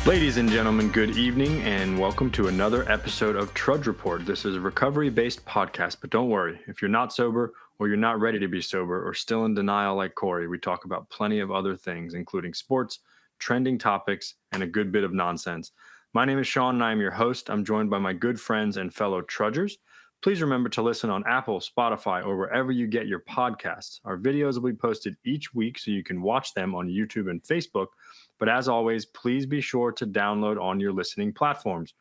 Ladies and gentlemen, good evening and welcome to another episode of Trudge Report. This is a recovery-based podcast, but don't worry. If you're not sober or you're not ready to be sober or still in denial like Corey, we talk about plenty of other things, including sports, trending topics, and a good bit of nonsense. My name is Sean and I am your host. I'm joined by my good friends and fellow trudgers. Please remember to listen on Apple, Spotify, or wherever you get your podcasts. Our videos will be posted each week so you can watch them on YouTube and Facebook. But as always, please be sure to download on your listening platforms.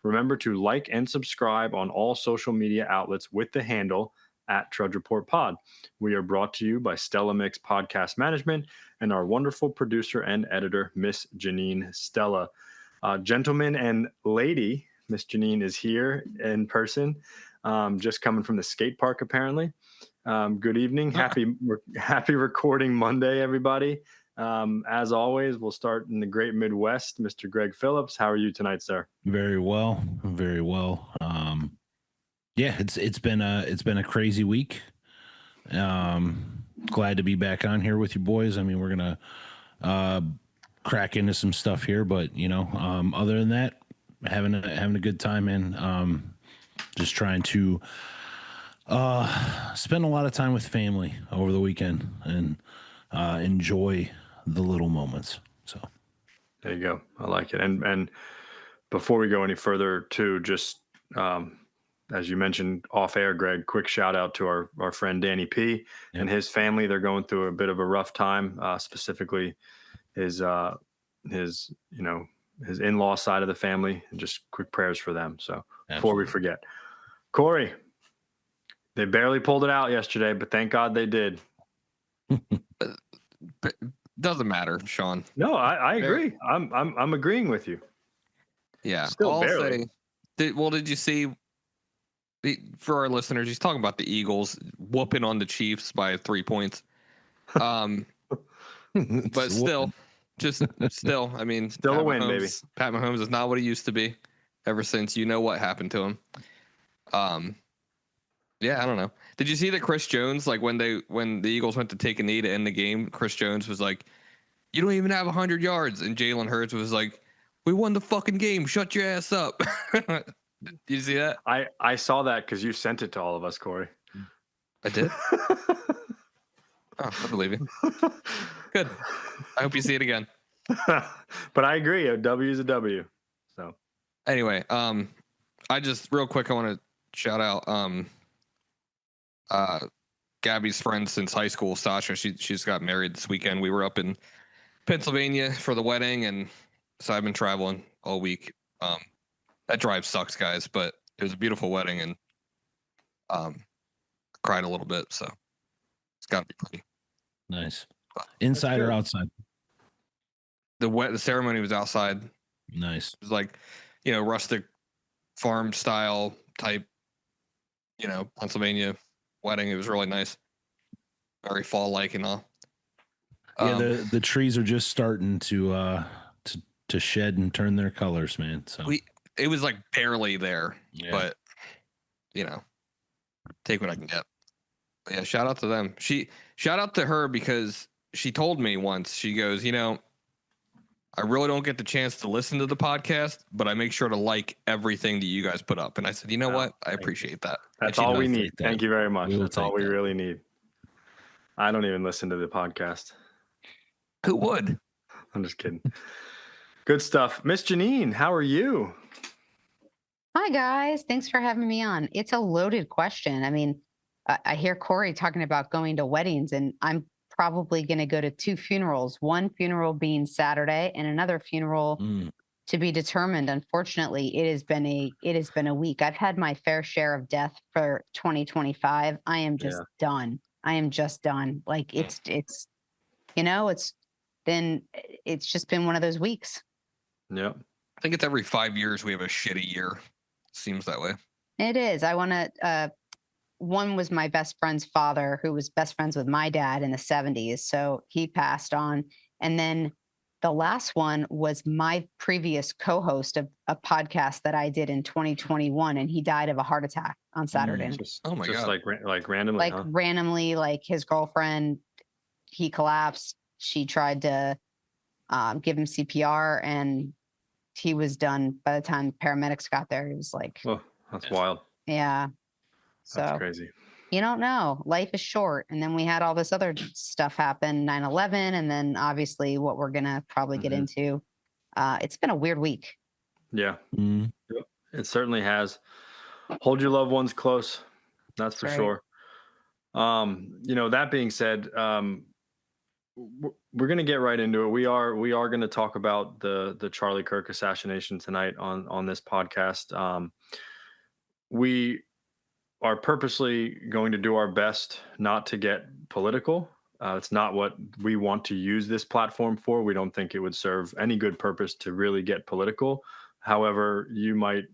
Remember to like and subscribe on all social media outlets with the handle at Trudge Report Pod. We are brought to you by Stella Mix Podcast Management and our wonderful producer and editor, Miss Janine Stella. Gentlemen and lady, Miss Janine is here in person, just coming from the skate park apparently. Good evening. Happy recording Monday, everybody. As always, we'll start in the great Midwest. Mr. Greg Phillips, how are you tonight, sir? Very well. Yeah, it's been a crazy week. Glad to be back on here with you boys. I mean, we're gonna crack into some stuff here, but other than that, having a good time and just trying to spend a lot of time with family over the weekend and enjoy the little moments. So there you go. I like it. And before we go any further, too, just as you mentioned off air, Greg, quick shout out to our friend Danny P and his family. They're going through a bit of a rough time, specifically his in-law side of the family, and just quick prayers for them. So before we forget, Corey, they barely pulled it out yesterday, but thank God they did. Doesn't matter, Sean. No, I agree. I'm agreeing with you. Yeah. Still barely. Did you see? For our listeners, he's talking about the Eagles whooping on the Chiefs by 3 points. But still, I mean, still a win, baby. Pat Mahomes is not what he used to be. Ever since what happened to him. Yeah, I don't know. Did you see that Chris Jones, like when the Eagles went to take a knee to end the game, Chris Jones was like, "You don't even have 100 yards," and Jalen Hurts was like, "We won the fucking game. Shut your ass up." Did you see that? I saw that because you sent it to all of us, Corey. I did. I believe you. Good. I hope you see it again. But I agree. A W is a W. So anyway, I just real quick I want to shout out Gabby's friend since high school, Sasha. She's got married this weekend. We were up in Pennsylvania for the wedding, and so I've been traveling all week. That drive sucks, guys, but it was a beautiful wedding, and cried a little bit, so it's got to be pretty nice. Inside or outside? The ceremony was outside. Nice. It was like rustic farm style type, Pennsylvania wedding. It was really nice, very fall like and all. Yeah, the trees are just starting to shed and turn their colors, man. So it was like barely there, but take what I can get. But yeah, shout out to them. Shout out to her because she told me once, she goes, I really don't get the chance to listen to the podcast, but I make sure to like everything that you guys put up. And I said, what? I appreciate that. That's all we need. Thank you very much. That's all we really need. I don't even listen to the podcast. Who would? I'm just kidding. Good stuff. Miss Janine, how are you? Hi, guys. Thanks for having me on. It's a loaded question. I mean, I hear Corey talking about going to weddings, and I'm probably going to go to 2 funerals, one funeral being Saturday and another funeral to be determined. Unfortunately, it has been a week. I've had my fair share of death for 2025. I am just done. I am just done. Like it's just been one of those weeks. Yeah. I think it's every 5 years we have a shitty year. Seems that way. It is. I want to, one was my best friend's father, who was best friends with my dad in the 70s. So he passed on. And then the last one was my previous co-host of a podcast that I did in 2021. And he died of a heart attack on Saturday. Oh my God. Like randomly, like randomly, like his girlfriend, he collapsed. She tried to give him CPR and he was done by the time paramedics got there. He was like, Oh, that's wild. yeah. That's So crazy. you don't know. Life is short. And then we had all this other stuff happen, 9/11, and then obviously what we're going to probably get into. It's been a weird week. Yeah. Mm. Yep. It certainly has. Hold your loved ones close. That's for right. sure. That being said, we're going to get right into it. We are going to talk about the Charlie Kirk assassination tonight on this podcast. We are purposely going to do our best not to get political. It's not what we want to use this platform for. We don't think it would serve any good purpose to really get political. However, you might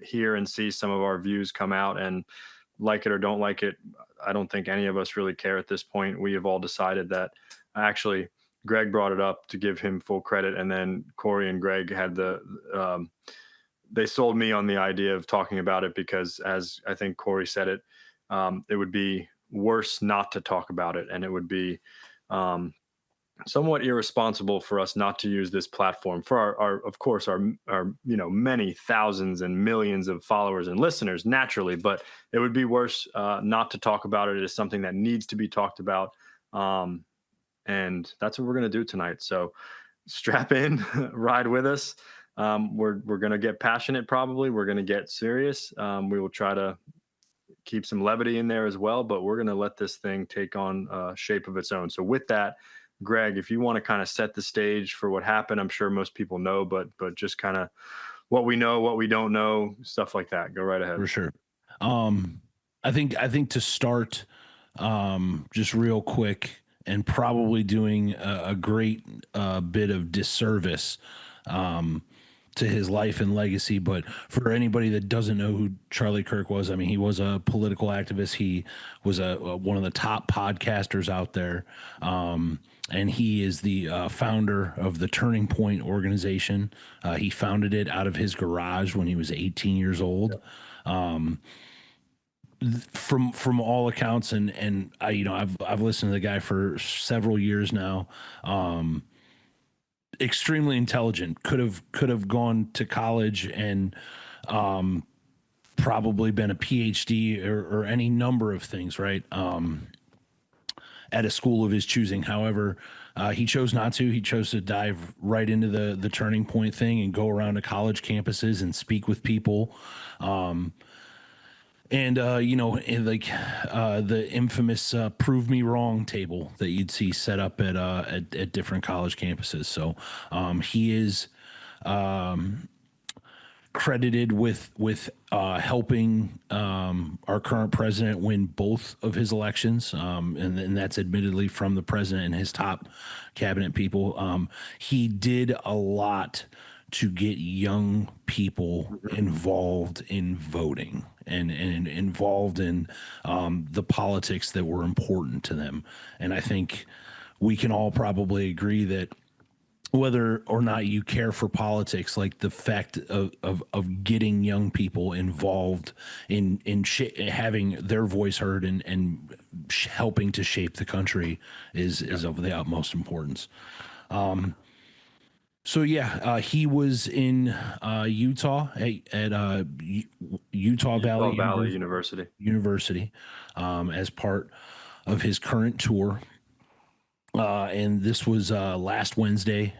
hear and see some of our views come out, and like it or don't like it, I don't think any of us really care at this point. We have all decided that. Actually, Greg brought it up, to give him full credit, and then Corey and Greg had they sold me on the idea of talking about it, because, as I think Corey said it, it would be worse not to talk about it, and it would be somewhat irresponsible for us not to use this platform for our many thousands and millions of followers and listeners, naturally. But it would be worse not to talk about it. It is something that needs to be talked about, and that's what we're going to do tonight. So strap in, ride with us. We're going to get passionate. Probably we're going to get serious. We will try to keep some levity in there as well, but we're going to let this thing take on a shape of its own. So with that, Greg, if you want to kind of set the stage for what happened, I'm sure most people know, but just kind of what we know, what we don't know, stuff like that. Go right ahead. For sure. I think to start, just real quick, and probably doing a great bit of disservice to his life and legacy. But for anybody that doesn't know who Charlie Kirk was, I mean, he was a political activist. He was one of the top podcasters out there. And he is the founder of the Turning Point organization. He founded it out of his garage when he was 18 years old. From all accounts, and I've listened to the guy for several years now. Extremely intelligent. Could have gone to college and probably been a PhD or any number of things, right? At a school of his choosing. However, he chose not to. He chose to dive right into the Turning Point thing and go around to college campuses and speak with people. The infamous "prove me wrong" table that you'd see set up at different college campuses. So he is credited with helping our current president win both of his elections, and that's admittedly from the president and his top cabinet people. He did a lot to get young people involved in voting and involved in the politics that were important to them. And I think we can all probably agree that whether or not you care for politics, like the fact of getting young people involved in having their voice heard and helping to shape the country is of the utmost importance. He was in Utah at Utah Valley University as part of his current tour. And this was last Wednesday.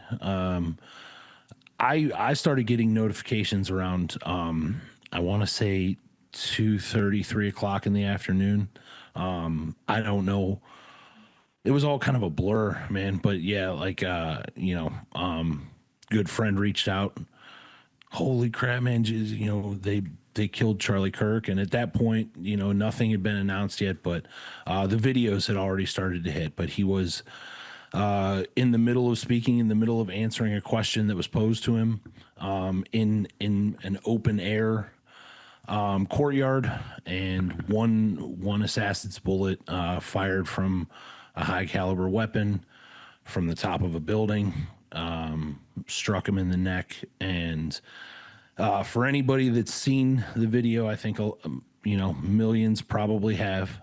I started getting notifications around, I want to say 2:30, 3 o'clock in the afternoon. I don't know. It was all kind of a blur, man. But yeah, good friend reached out. Holy crap, man. They killed Charlie Kirk. And at that point, nothing had been announced yet, but the videos had already started to hit. But he was in the middle of speaking, in the middle of answering a question that was posed to him in an open air courtyard, and one assassin's bullet fired from a high caliber weapon from the top of a building struck him in the neck. And for anybody that's seen the video, I think millions probably have.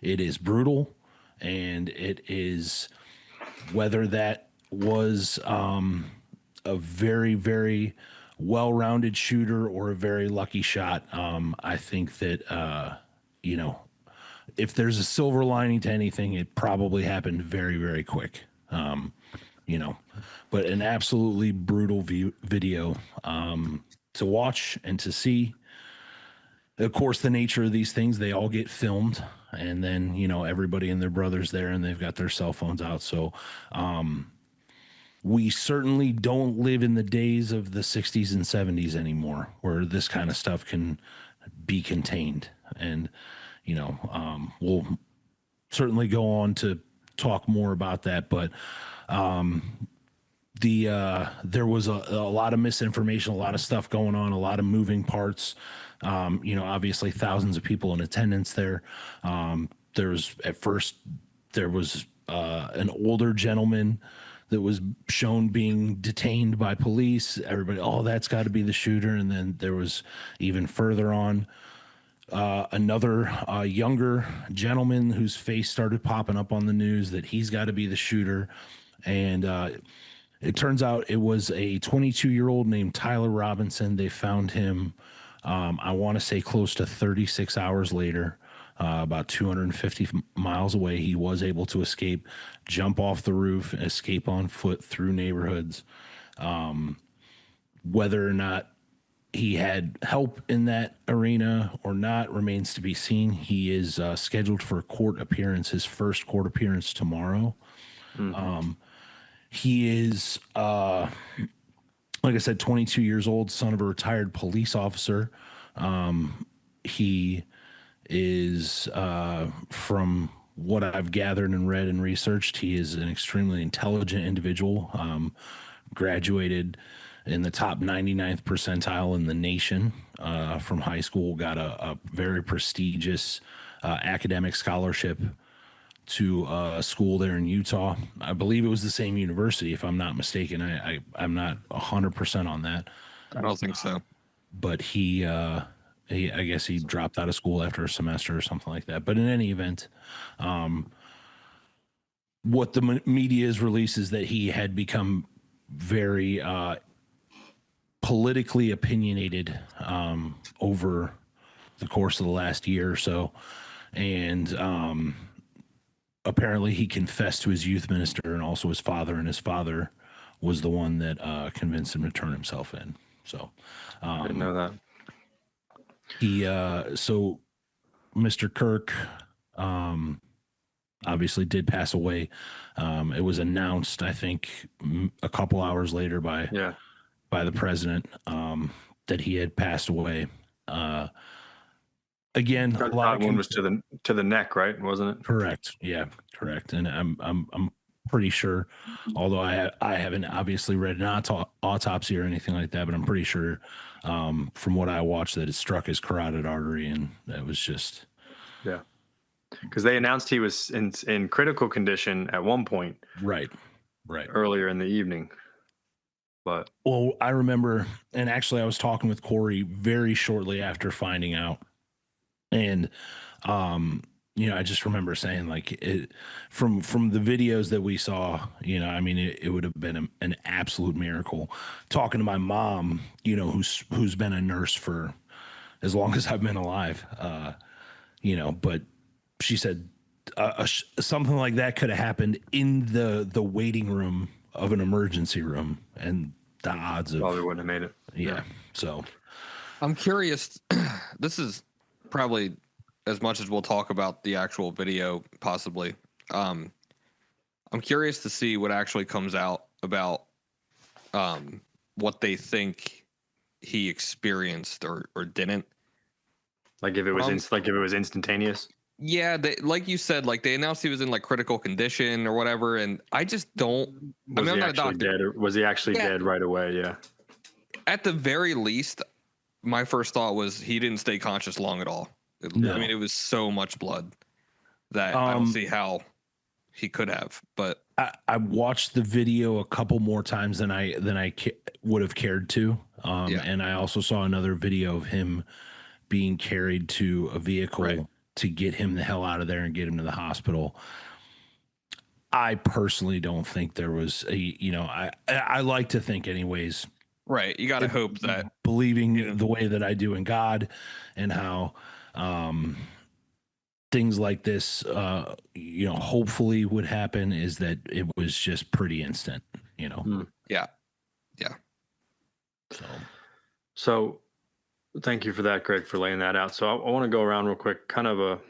It is brutal, and it is, whether that was a very, very well-rounded shooter or a very lucky shot. I think that, you know, if there's a silver lining to anything, it probably happened very, very quick. You know, but an absolutely brutal video to watch and to see. Of course, the nature of these things, they all get filmed, and then, you know, everybody and their brothers there, and they've got their cell phones out. So we certainly don't live in the days of the 60s and 70s anymore, where this kind of stuff can be contained. And, you know, we'll certainly go on to talk more about that, but there was a lot of misinformation, a lot of stuff going on, a lot of moving parts. You know, obviously thousands of people in attendance there. There was an older gentleman that was shown being detained by police. Everybody, oh, that's got to be the shooter. And then there was even further on another younger gentleman whose face started popping up on the news that he's got to be the shooter. And it turns out it was a 22-year-old named Tyler Robinson. They found him, I want to say, close to 36 hours later, about 250 miles away. He was able to escape, jump off the roof, escape on foot through neighborhoods. Whether or not he had help in that arena or not remains to be seen. He is scheduled for a court appearance, his first court appearance tomorrow. He is, like I said, 22 years old, son of a retired police officer. He is, from what I've gathered and read and researched, he is an extremely intelligent individual, graduated in the top 99th percentile in the nation from high school, got a very prestigious academic scholarship to a school there in Utah. I believe it was the same university, if I'm not mistaken. I'm not 100% on that. I don't think so. But he I guess he dropped out of school after a semester or something like that. But in any event, what the media has released is that he had become very politically opinionated over the course of the last year or so. And apparently he confessed to his youth minister and also his father, and his father was the one that convinced him to turn himself in. So I didn't know that. So Mr. Kirk obviously did pass away. It was announced, I think, a couple hours later by the president that he had passed away. Again, a lot of one was to the neck, right? Wasn't it? Correct. Yeah, correct. And I'm pretty sure, although I haven't obviously read an autopsy or anything like that, but I'm pretty sure from what I watched that it struck his carotid artery, and that was just because they announced he was in critical condition at one point, right earlier in the evening. But well, I remember, and actually I was talking with Corey very shortly after finding out. And, you know, I just remember saying, like, it, from the videos that we saw, you know, I mean, it would have been an absolute miracle. Talking to my mom, you know, who's been a nurse for as long as I've been alive, you know, but she said something like that could have happened in the waiting room of an emergency room, and the odds of probably wouldn't have made it. Yeah. So I'm curious. This is probably as much as we'll talk about the actual video, possibly. I'm curious to see what actually comes out about what they think he experienced or didn't. Like if it was instantaneous. Yeah, like you said, like they announced he was in like critical condition or whatever, and I just don't. Was he actually dead, or was he actually dead right away? Yeah. At the very least, my first thought was he didn't stay conscious long at all. No. I mean, it was so much blood that I don't see how he could have. But I watched the video a couple more times than I would have cared to. And I also saw another video of him being carried to a vehicle to get him the hell out of there and get him to the hospital. I personally don't think there was I like to think anyways, Right. You got to hope that. believing the way that I do in God and how things like this hopefully would happen, is that it was just pretty instant. Yeah. Yeah. So thank you for that, Greg, for laying that out. So I want to go around real quick, kind of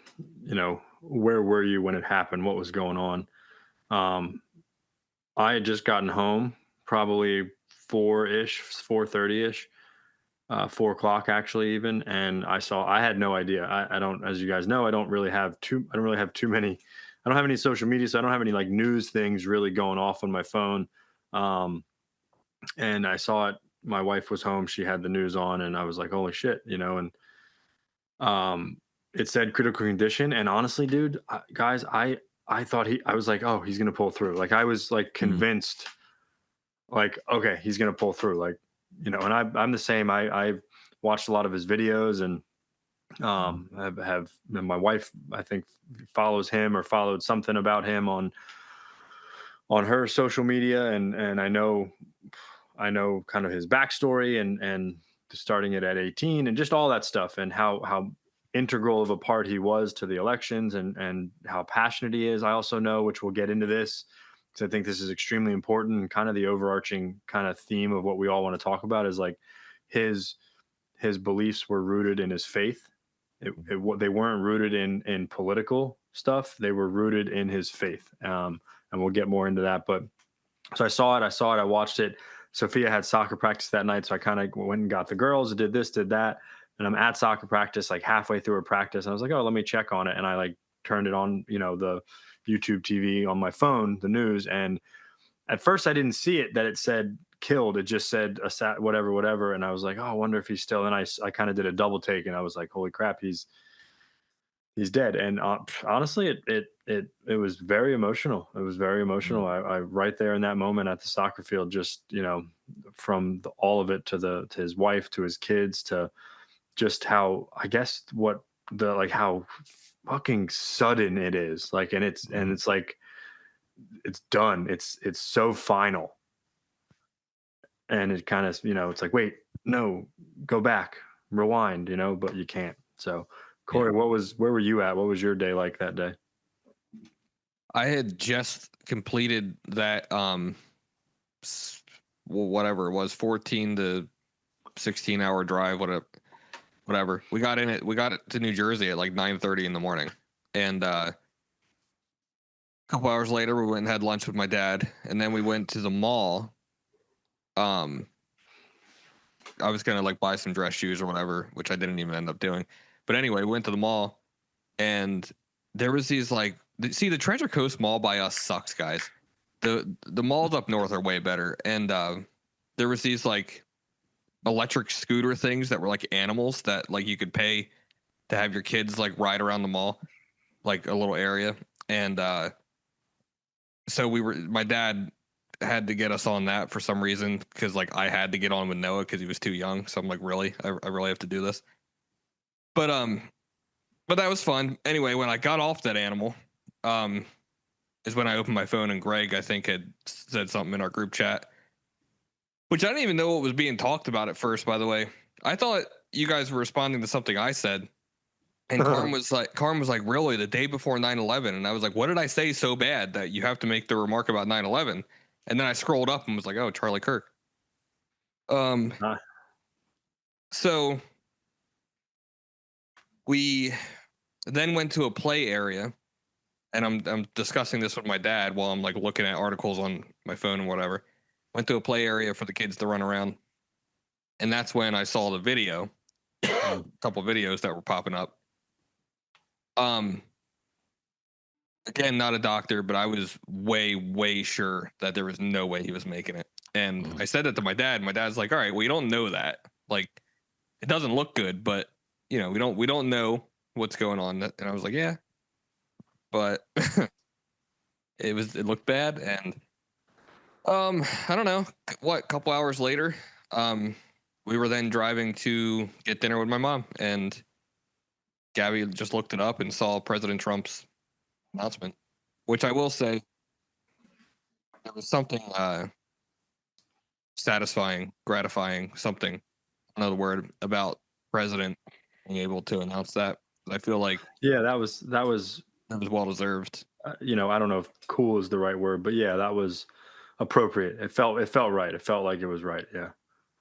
where were you when it happened? What was going on? I had just gotten home, probably 4-ish, 4:30-ish, 4 o'clock actually even. And I had no idea. I don't, as you guys know, I don't really have too many, I don't have any social media. So I don't have any like news things really going off on my phone. And I saw it. My wife was home. She had the news on and I was like, holy shit, and it said critical condition. And honestly, dude, guys, I thought I was like, oh, he's going to pull through. Like I was like convinced, like, okay, he's going to pull through. Like, and I'm the same. I've watched a lot of his videos and and my wife, I think, follows him or followed something about him on her social media. And I know kind of his backstory and starting it at 18 and just all that stuff and how integral of a part he was to the elections and how passionate he is. I also know, which we'll get into this, because I think this is extremely important and kind of the overarching kind of theme of what we all want to talk about is like his beliefs were rooted in his faith. They weren't rooted in political stuff. They were rooted in his faith. And we'll get more into that. But so I saw it. I watched it. Sophia had soccer practice that night. So I kind of went and got the girls, did this, did that. And I'm at soccer practice, like halfway through her practice. And I was like, oh, let me check on it. And I like turned it on, the YouTube TV on my phone, the news. And at first I didn't see it, that it said killed. It just said whatever. And I was like, oh, I wonder if he's still. And I kind of did a double take and I was like, holy crap, he's dead. And honestly, it was very emotional. It was very emotional. I right there in that moment at the soccer field, just, from all of it to his wife, to his kids, to just how, I guess how fucking sudden it is. Like, and it's like, it's done. It's so final. And it kind of, it's like, wait, no, go back, rewind, but you can't. So Corey, where were you at? What was your day like that day? I had just completed that, whatever it was, 14 to 16 hour drive, whatever. We got it to New Jersey at like 9:30 in the morning. And, a couple hours later, we went and had lunch with my dad, and then we went to the mall. I was gonna like buy some dress shoes or whatever, which I didn't even end up doing. But anyway, we went to the mall, and there was these like, the Treasure Coast Mall by us sucks, guys. The malls up north are way better, and there was these like electric scooter things that were like animals that like you could pay to have your kids like ride around the mall, like a little area, and so my dad had to get us on that for some reason, because like I had to get on with Noah because he was too young. So I'm like, really, I really have to do this. But that was fun. Anyway, when I got off that animal, is when I opened my phone and Greg, I think, had said something in our group chat, which I didn't even know what was being talked about at first, by the way. I thought you guys were responding to something I said. And Carm was like, really, the day before 9/11? And I was like, what did I say so bad that you have to make the remark about 9/11? And then I scrolled up and was like, oh, Charlie Kirk. So we then went to a play area, and I'm discussing this with my dad while I'm like looking at articles on my phone and whatever. Went to a play area for the kids to run around. And that's when I saw the video, a couple of videos that were popping up. Again, not a doctor, but I was way, way sure that there was no way he was making it. And I said that to my dad. My dad's like, all right, well, you don't know that. Like, it doesn't look good, but we don't know what's going on. And I was like, yeah, but it looked bad. And I don't know what, a couple hours later, we were then driving to get dinner with my mom, and Gabby just looked it up and saw President Trump's announcement, which I will say, there was something satisfying, gratifying, something, another word, about president being able to announce that. I feel like Yeah, that was it was well deserved. I don't know if cool is the right word, but yeah, that was appropriate. It felt right. It felt like it was right. Yeah.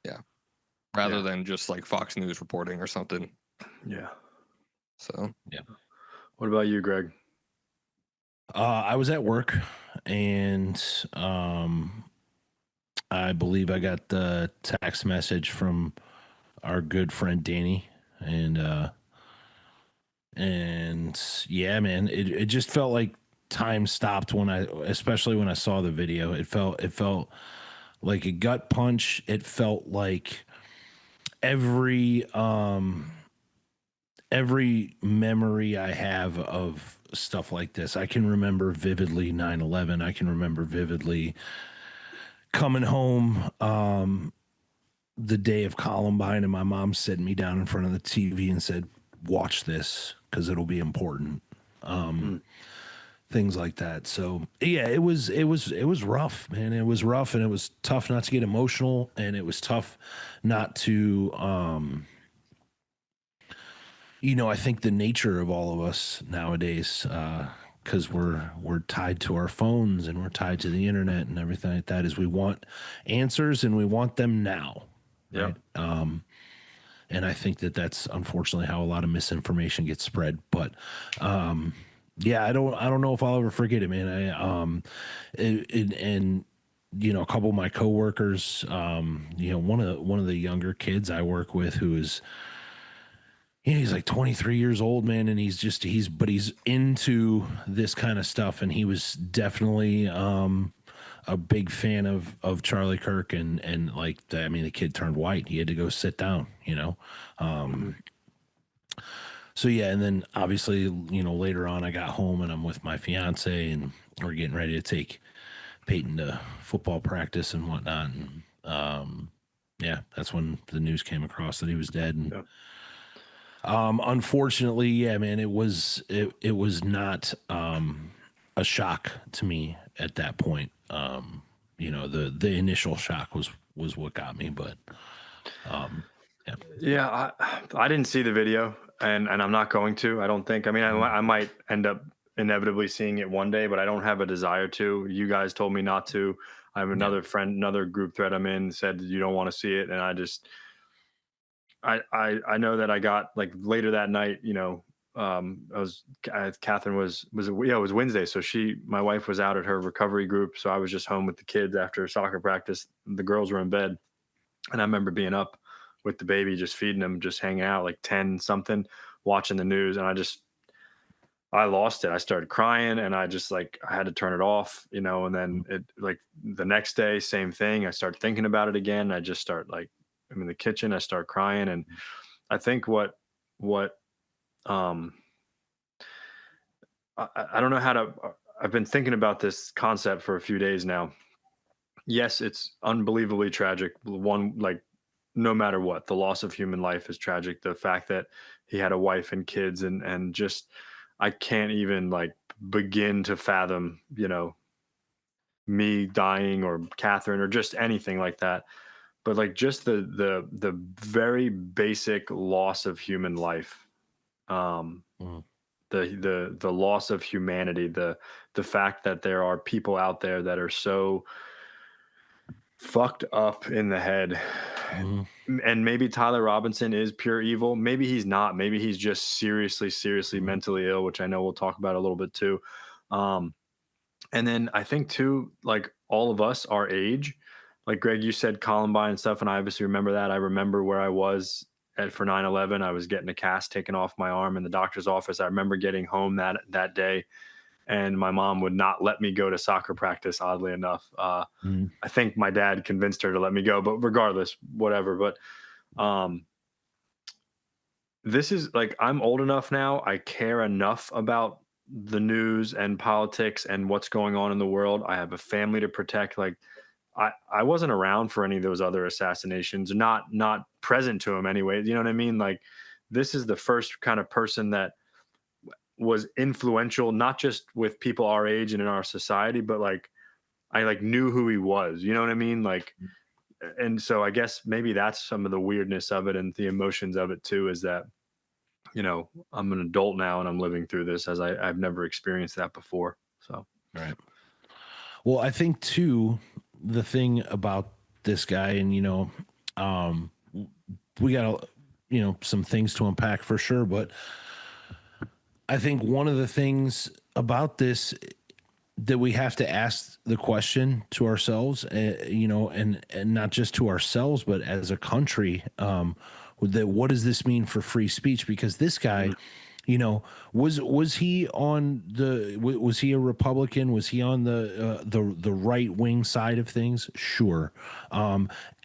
Yeah. Rather Yeah. than just like Fox News reporting or something. Yeah. So What about you, Greg? I was at work, and I believe I got the text message from our good friend Danny, and yeah, man, it just felt like time stopped especially when I saw the video. It felt like a gut punch. It felt like every every memory I have of stuff like this. I can remember vividly 9/11. I can remember vividly coming home the day of Columbine, and my mom sitting me down in front of the TV and said, "Watch this because it'll be important." Things like that. So yeah, it was rough, man. It was rough, and it was tough not to get emotional, and it was tough not to I think the nature of all of us nowadays, because we're tied to our phones and we're tied to the internet and everything like that, is we want answers and we want them now, Yeah. right? And I think that that's unfortunately how a lot of misinformation gets spread. But yeah, I don't know if I'll ever forget it, man. And a couple of my coworkers, one of the younger kids I work with who is. He's like 23 years old, man, and he's into this kind of stuff, and he was definitely a big fan of Charlie Kirk, and like the kid turned white. He had to go sit down, So yeah, and then obviously, later on I got home and I'm with my fiance and we're getting ready to take Peyton to football practice and whatnot, and yeah, that's when the news came across that he was dead. And Yeah. Unfortunately, yeah, man, it was not a shock to me at that point. The initial shock was what got me, but yeah. Yeah, I didn't see the video, and I'm not going to. I don't think. I mean, I might end up inevitably seeing it one day, but I don't have a desire to. You guys told me not to. I have another friend, another group thread I'm in, said you don't want to see it, and I know that I got like later that night. Catherine it was Wednesday, so my wife was out at her recovery group, so I was just home with the kids after soccer practice. The girls were in bed, and I remember being up with the baby, just feeding him, just hanging out like 10 something, watching the news. And I lost it. I started crying and I had to turn it off, and then like the next day, same thing. I start thinking about it again. I just start I'm in the kitchen, I start crying. And I think I don't know how to, I've been thinking about this concept for a few days now. Yes, it's unbelievably tragic. No matter what, the loss of human life is tragic. The fact that he had a wife and kids, and just I can't even begin to fathom, me dying or Catherine or just anything like that. But just the very basic loss of human life, the loss of humanity, the fact that there are people out there that are so fucked up in the head. And maybe Tyler Robinson is pure evil. Maybe he's not. Maybe he's just seriously mentally ill, which I know we'll talk about a little bit too. And then I think too, like all of us our age, like Greg, you said Columbine and stuff, and I obviously remember that. I remember where I was for 9/11. I was getting a cast taken off my arm in the doctor's office. I remember getting home that day, and my mom would not let me go to soccer practice, oddly enough. I think my dad convinced her to let me go, but regardless, whatever. But this is I'm old enough now. I care enough about the news and politics and what's going on in the world. I have a family to protect. I wasn't around for any of those other assassinations, not present to them anyway. You know what I mean? This is the first kind of person that was influential, not just with people our age and in our society, but I like knew who he was. You know what I mean? Like, and so I guess maybe that's some of the weirdness of it and the emotions of it too, is that, I'm an adult now and I'm living through this as I've never experienced that before. So, Right. Well, I think too, the thing about this guy, and um, we got some things to unpack for sure, but I think one of the things about this that we have to ask the question to ourselves, and not just to ourselves, but as a country, that what does this mean for free speech? Because this guy, was he on was he a Republican? Was he on the right wing side of things? Sure.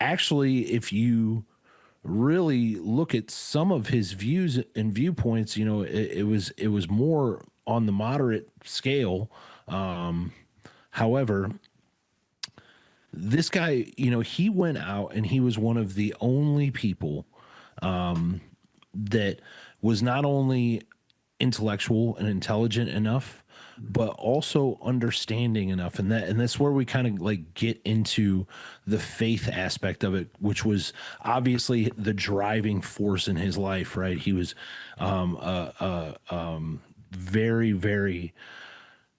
Actually, if you really look at some of his views and viewpoints, it was more on the moderate scale. However, this guy, he went out and he was one of the only people that was not only intellectual and intelligent enough, but also understanding enough. And that's where we kind of like get into the faith aspect of it, which was obviously the driving force in his life, right? He was very, very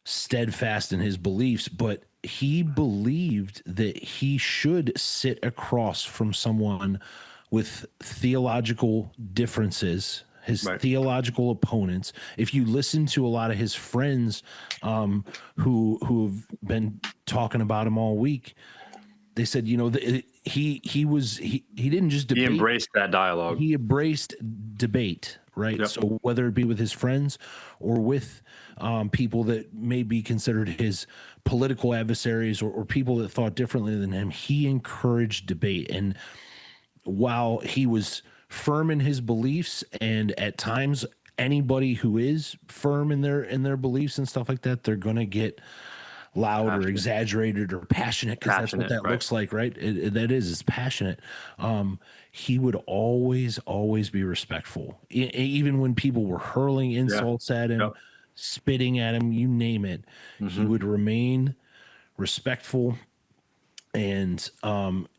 steadfast in his beliefs, but he believed that he should sit across from someone with theological differences, his Right. theological opponents. If you listen to a lot of his friends who've been talking about him all week, they said, he didn't just debate. He embraced that dialogue. He embraced debate, right? Yep. So whether it be with his friends or with people that may be considered his political adversaries or people that thought differently than him, he encouraged debate. And while he was firm in his beliefs, and at times anybody who is firm in their beliefs and stuff like that, they're going to get loud or exaggerated or passionate, because that's what that looks like, right? It's passionate. He would always be respectful, even when people were hurling insults at him, spitting at him, you name it. He would remain respectful and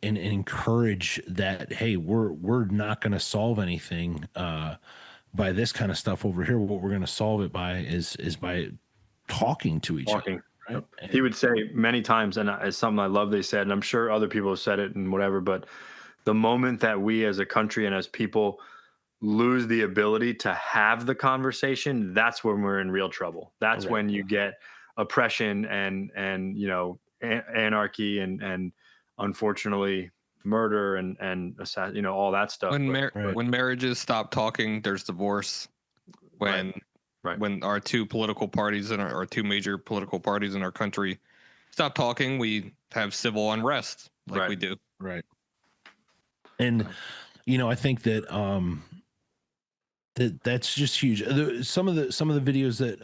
encourage that, hey, we're not going to solve anything by this kind of stuff over here. What we're going to solve it by is by talking to each other. Right? He would say many times, and it's something I love they said, and I'm sure other people have said it and whatever, but the moment that we as a country and as people lose the ability to have the conversation, that's when we're in real trouble. That's when you get oppression and anarchy and unfortunately murder and all that stuff. When marriages stop talking, there's divorce. When our two political parties and our two major political parties in our country stop talking, we have civil unrest we do. Right. And I think that that's just huge. Some of the videos that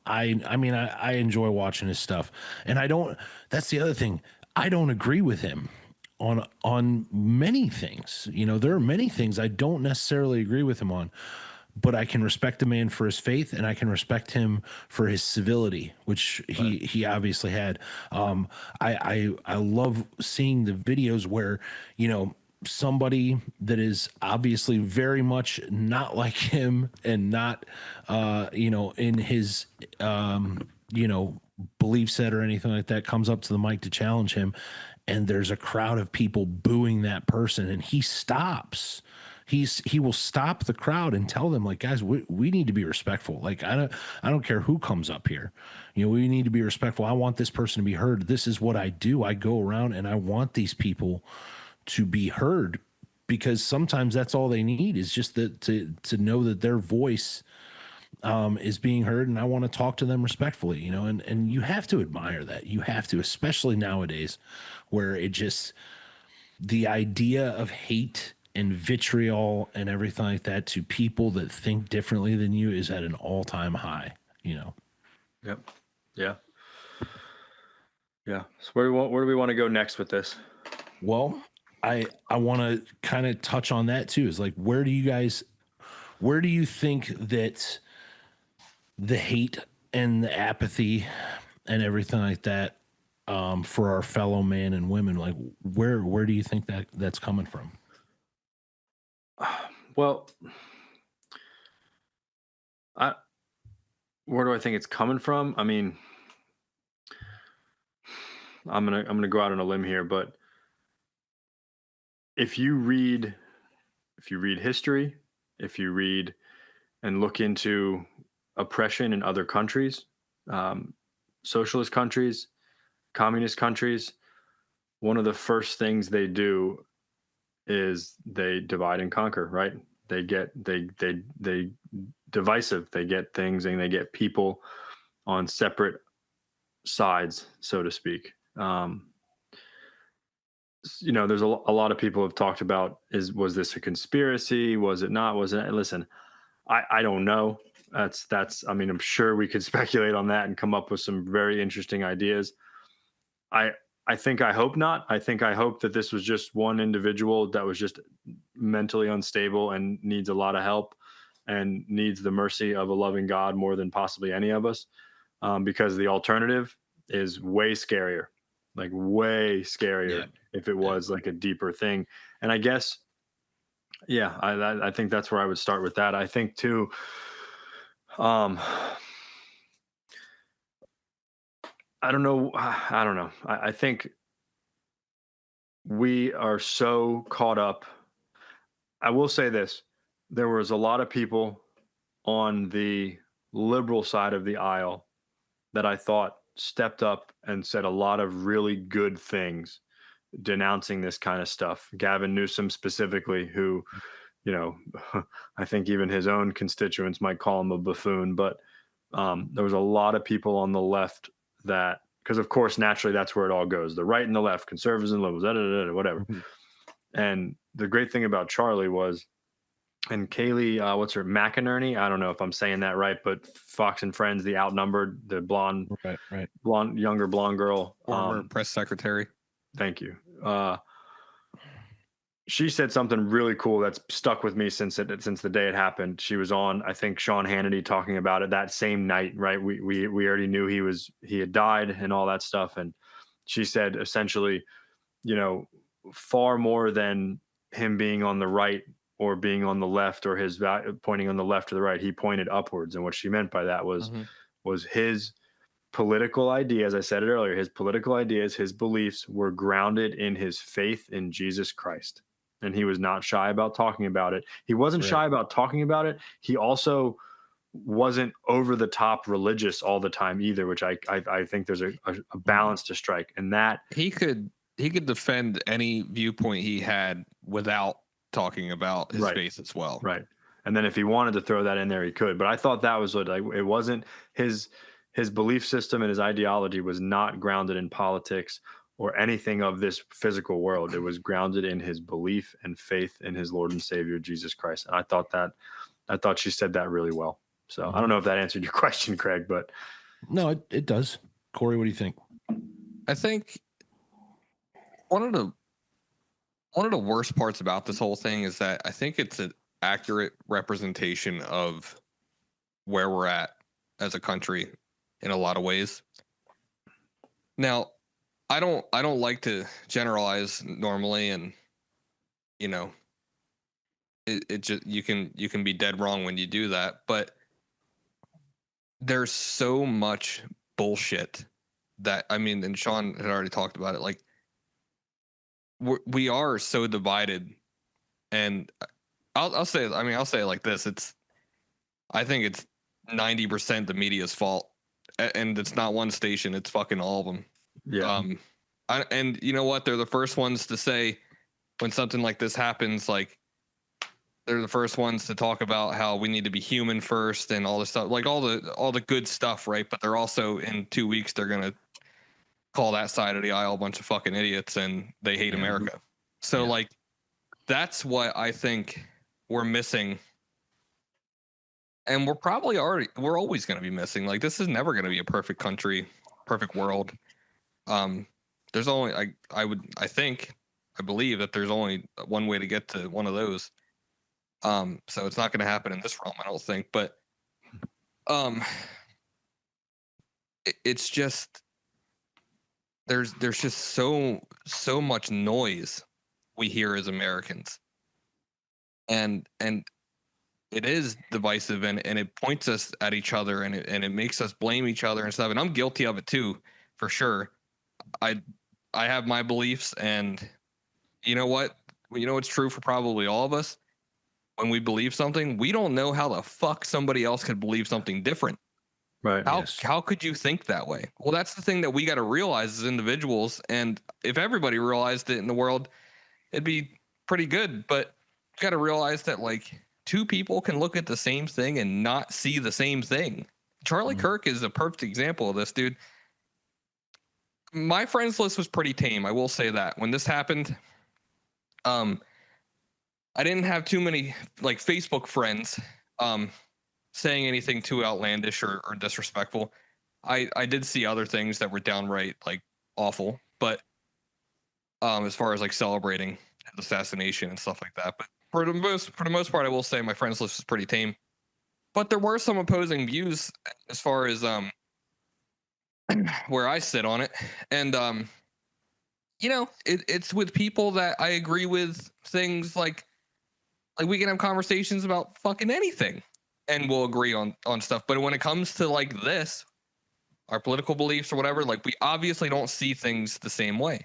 I enjoy watching his stuff, and that's the other thing. I don't agree with him on many things. There are many things I don't necessarily agree with him on, but I can respect the man for his faith, and I can respect him for his civility, which he obviously had. I love seeing the videos where, somebody that is obviously very much not like him and not, in his, belief set or anything like that, comes up to the mic to challenge him. And there's a crowd of people booing that person, and he stops. He will stop the crowd and tell them, like, guys, we need to be respectful. Like, I don't care who comes up here. We need to be respectful. I want this person to be heard. This is what I do. I go around and I want these people to be heard, because sometimes that's all they need, is just to know that their voice is being heard, and I want to talk to them respectfully, and you have to admire that. You have to, especially nowadays, where the idea of hate and vitriol and everything like that to people that think differently than you is at an all-time high. Yep. Yeah. So where do we want to go next with this? Well, I want to kind of touch on that too. Is like, where do you think that the hate and the apathy and everything like that for our fellow man and women. Like, where do you think that's coming from? Well, where do I think it's coming from? I mean, I'm gonna go out on a limb here, but if you read history, if you read and look into oppression in other countries, um, socialist countries, communist countries, one of the first things they do is they divide and conquer, right? They divisive. They get things and they get people on separate sides, so to speak. There's a lot of people have talked about was this a conspiracy? Was it not? Was it? Listen, I don't know. That's. I mean, I'm sure we could speculate on that and come up with some very interesting ideas. I I hope not. I hope that this was just one individual that was just mentally unstable and needs a lot of help and needs the mercy of a loving God more than possibly any of us. Because the alternative is way scarier, like way scarier Yeah. if it was like a deeper thing. And I guess, yeah, I think that's where I would start with that. I think too, um, I don't know. I don't know. I think we are so caught up. I will say this: there was a lot of people on the liberal side of the aisle that I thought stepped up and said a lot of really good things denouncing this kind of stuff. Gavin Newsom specifically, who, you know, I think even his own constituents might call him a buffoon, but there was a lot of people on the left that, because of course, naturally, that's where it all goes: the right and the left, conservatives and liberals, whatever. Mhm. And the great thing about Charlie was, and Kaylee, what's her, McInerney? I don't know if I'm saying that right, but Fox and Friends, the outnumbered, the Right. younger blonde girl. Former press secretary. Thank you. She said something really cool that's stuck with me since the day it happened. She was on, I think, Sean Hannity talking about it that same night. Right, we already knew he had died and all that stuff, and she said essentially, far more than him being on the right or being on the left or his pointing on the left or the right, he pointed upwards. And what she meant by that was his political idea, as I said it earlier, his political ideas, his beliefs were grounded in his faith in Jesus Christ. And he was not shy about talking about it. He wasn't shy about talking about it. He also wasn't over the top religious all the time either, which I think there's a balance to strike. And that He could defend any viewpoint he had without talking about his Right. faith as well. Right. And then if he wanted to throw that in there, he could. But I thought that was what, like, it wasn't his belief system and his ideology was not grounded in politics or anything of this physical world. It was grounded in his belief and faith in his Lord and Savior Jesus Christ. And I thought she said that really well. So I don't know if that answered your question, Craig, but No, it does. Corey, what do you think? I think one of the worst parts about this whole thing is that I think it's an accurate representation of where we're at as a country in a lot of ways. Now, I don't like to generalize normally, and it just you can be dead wrong when you do that, but there's so much bullshit that, I mean, and Sean had already talked about it, like we are so divided. And I'll say it like this: I think it's 90% the media's fault, and it's not one station; it's fucking all of them. yeah. And you know what? They're the first ones to say when something like this happens. Like, they're the first ones to talk about how we need to be human first and all this stuff, like all the good stuff, right? But they're also, in 2 weeks, they're gonna call that side of the aisle a bunch of fucking idiots and they hate America. So like, that's what I think we're missing. And we're always going to be missing. Like, this is never going to be a perfect country, perfect world. There's only, I believe that there's only one way to get to one of those. So it's not going to happen in this realm, I don't think. But it's just, there's just so much noise we hear as Americans, and it is divisive, and it points us at each other, and it makes us blame each other and stuff. And I'm guilty of it too, for sure. I I have my beliefs, and you know what? You know it's true for probably all of us. When we believe something, we don't know how the fuck somebody else could believe something different. Right. How could you think that way? Well, that's the thing that we got to realize as individuals, and if everybody realized it in the world, it'd be pretty good. But you got to realize that like two people can look at the same thing and not see the same thing. Charlie Kirk is a perfect example of this, dude. My friends list was pretty tame. I will say that when this happened, I didn't have too many like Facebook friends saying anything too outlandish or disrespectful. I did see other things that were downright like awful, but as far as like celebrating assassination and stuff like that. But for the most part, I will say my friends list is pretty tame. But there were some opposing views as far as where I sit on it, and you know, it's with people that I agree with things like we can have conversations about fucking anything, and we'll agree on stuff. But when it comes to like this, our political beliefs or whatever, like we obviously don't see things the same way.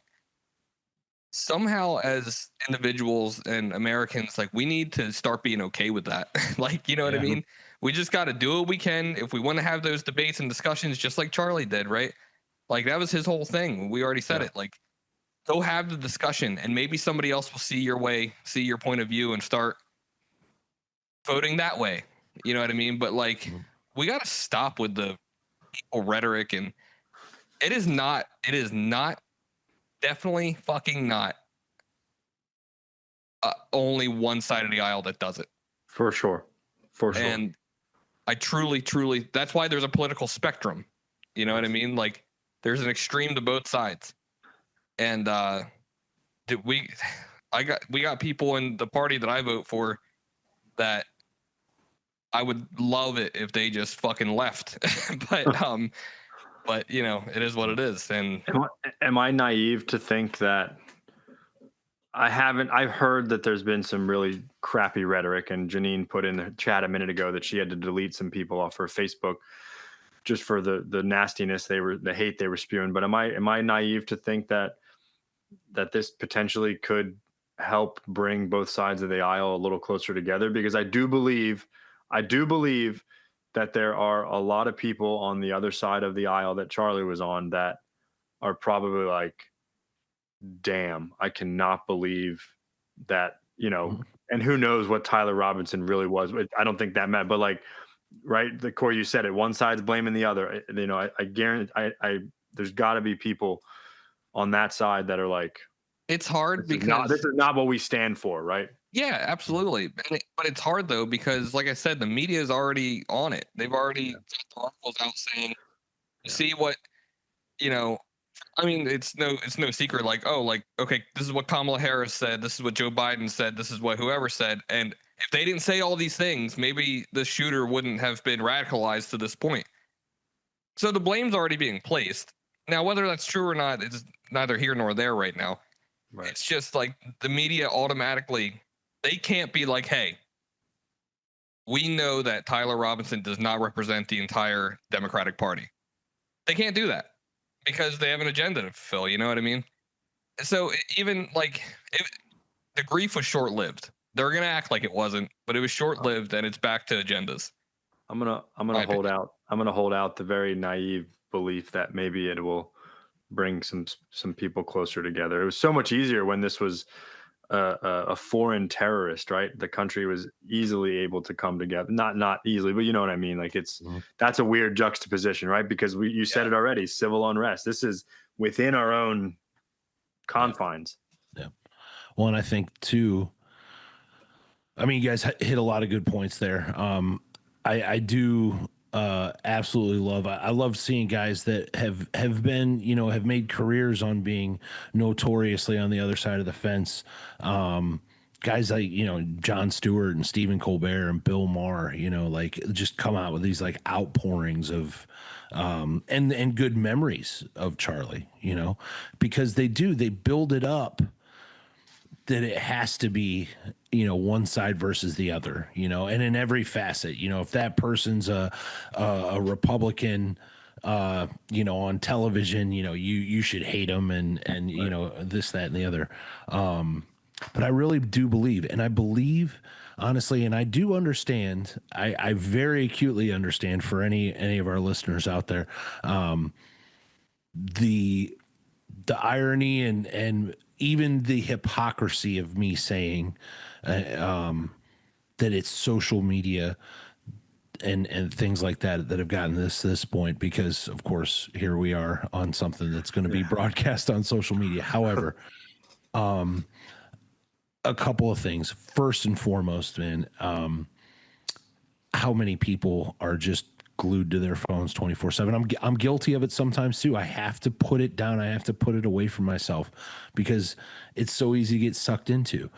Somehow as individuals and Americans, like we need to start being okay with that. Like, you know what I mean? We just got to do what we can if we want to have those debates and discussions, just like Charlie did, right? Like that was his whole thing. We already said it. Like, go have the discussion, and maybe somebody else will see your way, see your point of view, and start voting that way. You know what I mean? But like, we got to stop with the rhetoric, and it is not, definitely fucking not only one side of the aisle that does it. For sure. And I truly, that's why there's a political spectrum. You know what I mean? Like, there's an extreme to both sides. And we got people in the party that I vote for that I would love it if they just fucking left. But you know, it is what it is. And am I naive to think that I've heard that there's been some really crappy rhetoric, and Janine put in the chat a minute ago that she had to delete some people off her Facebook just for the nastiness the hate they were spewing. But am I naive to think that this potentially could help bring both sides of the aisle a little closer together? Because I do believe that there are a lot of people on the other side of the aisle that Charlie was on that are probably like, damn, I cannot believe that, you know, and who knows what Tyler Robinson really was. I don't think that meant, but like, right, the core, you said it, one side's blaming the other. You know, I guarantee there's got to be people on that side that are like, it's hard this is not what we stand for, right? Yeah, absolutely. But it's hard though, because like I said, the media is already on it. They've already got articles out saying, see what, you know, I mean, it's no secret. Like, oh, like, okay, this is what Kamala Harris said. This is what Joe Biden said. This is what whoever said. And if they didn't say all these things, maybe the shooter wouldn't have been radicalized to this point. So the blame's already being placed. Now, whether that's true or not, it's neither here nor there right now. Right. It's just like the media automatically, they can't be like, hey, we know that Tyler Robinson does not represent the entire Democratic Party. They can't do that because they have an agenda to fulfill. You know what I mean? So even like the grief was short lived. They're gonna act like it wasn't, but it was short lived, and it's back to agendas. I'm gonna hold out. I'm gonna hold out the very naive belief that maybe it will bring some people closer together. It was so much easier when this was a foreign terrorist, right? The country was easily able to come together. Not easily, but you know what I mean? Like that's a weird juxtaposition, right? Because you said it already, civil unrest. This is within our own confines. Yeah. Well, and I think too, I mean, you guys hit a lot of good points there. I do absolutely love. I love seeing guys that have been, you know, have made careers on being notoriously on the other side of the fence. guys like, Jon Stewart and Stephen Colbert and Bill Maher, like just come out with these like outpourings of and good memories of Charlie, because they build it up that it has to be, one side versus the other, and in every facet, if that person's a Republican, on television, you should hate them and this, that, and the other. But I really do believe, and I believe honestly, and I do understand, I very acutely understand for any of our listeners out there, the irony and even the hypocrisy of me saying that it's social media and things like that have gotten this point, because of course here we are on something that's going to be broadcast on social media. However, a couple of things. First and foremost, man, how many people are just glued to their phones 24/7. I'm guilty of it sometimes too. I have to put it down. I have to put it away from myself because it's so easy to get sucked into.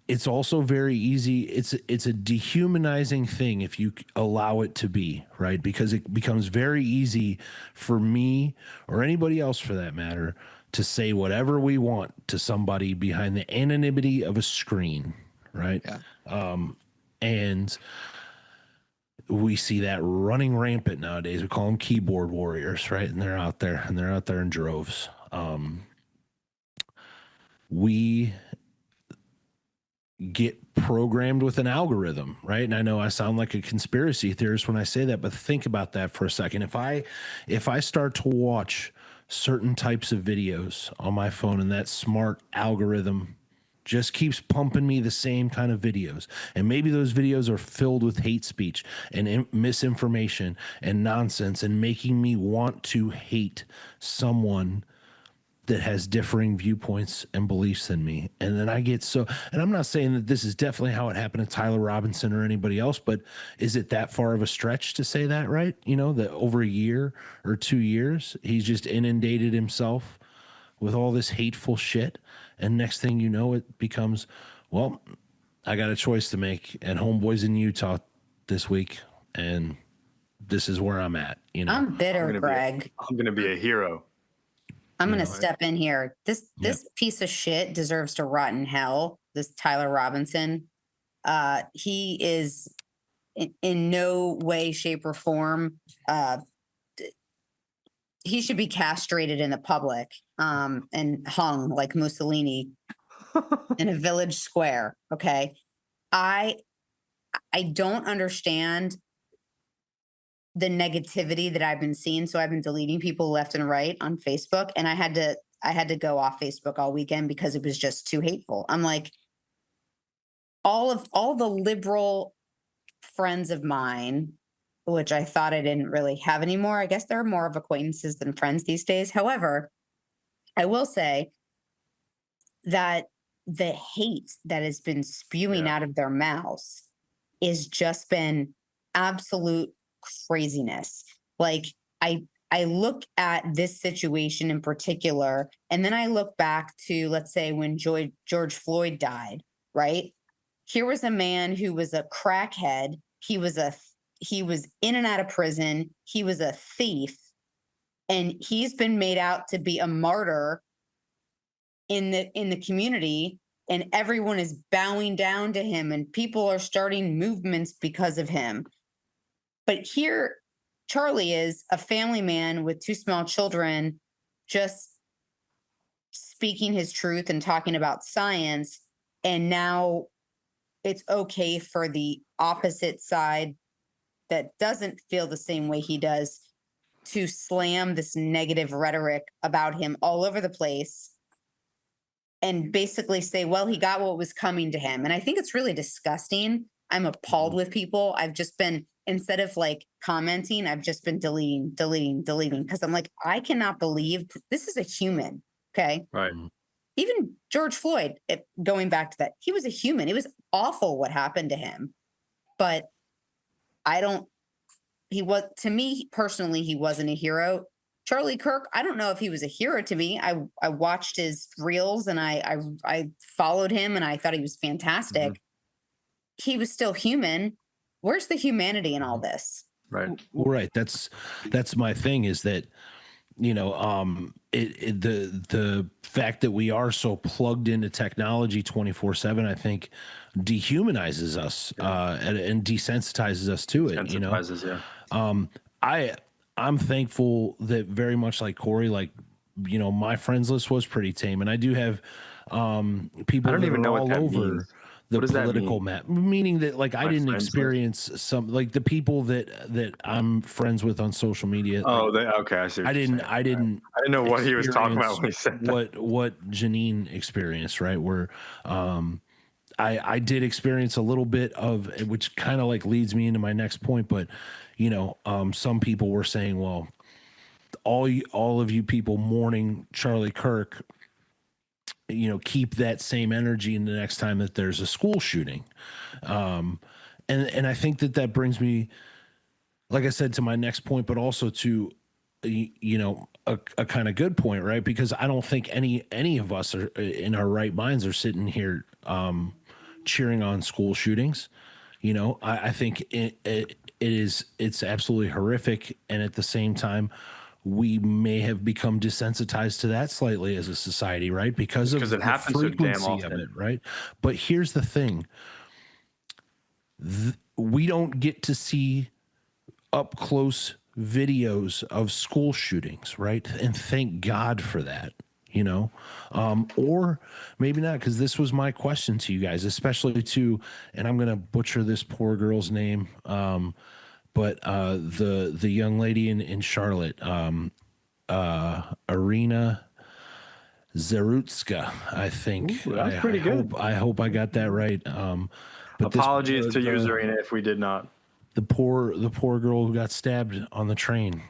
It's also very easy. It's a dehumanizing thing if you allow it to be, right? Because it becomes very easy for me or anybody else for that matter to say whatever we want to somebody behind the anonymity of a screen, right? Yeah. And we see that running rampant nowadays. We call them keyboard warriors, right? And they're out there in droves. We get programmed with an algorithm, right? And I know I sound like a conspiracy theorist when I say that, but think about that for a second. If I start to watch certain types of videos on my phone and that smart algorithm just keeps pumping me the same kind of videos, and maybe those videos are filled with hate speech and misinformation and nonsense and making me want to hate someone that has differing viewpoints and beliefs than me. And then I get so, and I'm not saying that this is definitely how it happened to Tyler Robinson or anybody else, but is it that far of a stretch to say that, right? That over a year or 2 years, he's just inundated himself with all this hateful shit. And next thing you know, it becomes, well, I got a choice to make, and homeboy's in Utah this week, and this is where I'm at. I'm bitter, Greg. I'm going to be a hero. I'm going to step in here. This piece of shit deserves to rot in hell. This Tyler Robinson. He is in no way, shape, or form. He should be castrated in the public and hung like Mussolini in a village square. Okay. I don't understand the negativity that I've been seeing. So I've been deleting people left and right on Facebook, and I had to go off Facebook all weekend because it was just too hateful. I'm like, all the liberal friends of mine, which I thought I didn't really have anymore. I guess there are more of acquaintances than friends these days. However, I will say that the hate that has been spewing out of their mouths is just been absolute craziness. Like I look at this situation in particular, and then I look back to, let's say, when George Floyd died, right? Here was a man who was a crackhead. He was in and out of prison. He was a thief, and he's been made out to be a martyr in the community, and everyone is bowing down to him, and people are starting movements because of him. But here, Charlie is a family man with 2 small children, just speaking his truth and talking about science. And now it's okay for the opposite side that doesn't feel the same way he does to slam this negative rhetoric about him all over the place and basically say, well, he got what was coming to him. And I think it's really disgusting. I'm appalled with people. I've just been, instead of like commenting, I've just been deleting because I'm like, I cannot believe this is a human. Okay. Right. Even George Floyd, going back to that, he was a human. It was awful what happened to him. But to me personally, he wasn't a hero. Charlie Kirk, I don't know if he was a hero to me. I watched his reels and I followed him and I thought he was Mhm. fantastic. He was still human. Where's the humanity in all this? Right. Right. That's my thing is that, the fact that we are so plugged into technology 24/7, I think dehumanizes us, and desensitizes us to it, Sensitizes, yeah. I I'm thankful that very much like Corey, like, my friends list was pretty tame, and I do have I people don't that even are know what all that over means. the What does that political mean? map, meaning that like I My didn't friends list? experience some like the people that I'm friends with on social media, like Oh, okay, I see I what you're didn't saying. I didn't I didn't know what he was talking about experience when he said that. what Janine experienced, right? Where I did experience a little bit of, which kind of like leads me into my next point, but some people were saying, well, all of you people mourning Charlie Kirk, keep that same energy in the next time that there's a school shooting. And I think that brings me, like I said, to my next point, but also to a kind of good point, right? Because I don't think any of us are in our right minds are sitting here cheering on school shootings. I think it's absolutely horrific, and at the same time, we may have become desensitized to that slightly as a society, right? Because Because of it the happens so damn frequency of often. it, right? But here's the thing: we don't get to see up close videos of school shootings, right? And thank God for that, or maybe not, because this was my question to you guys, especially to, and I'm going to butcher this poor girl's name, but the young lady in Charlotte, Arena Zarutska, I think. Ooh, that was I pretty good. hope I got that right. But this Apologies to the Userina if we did not. the poor girl who got stabbed on the train,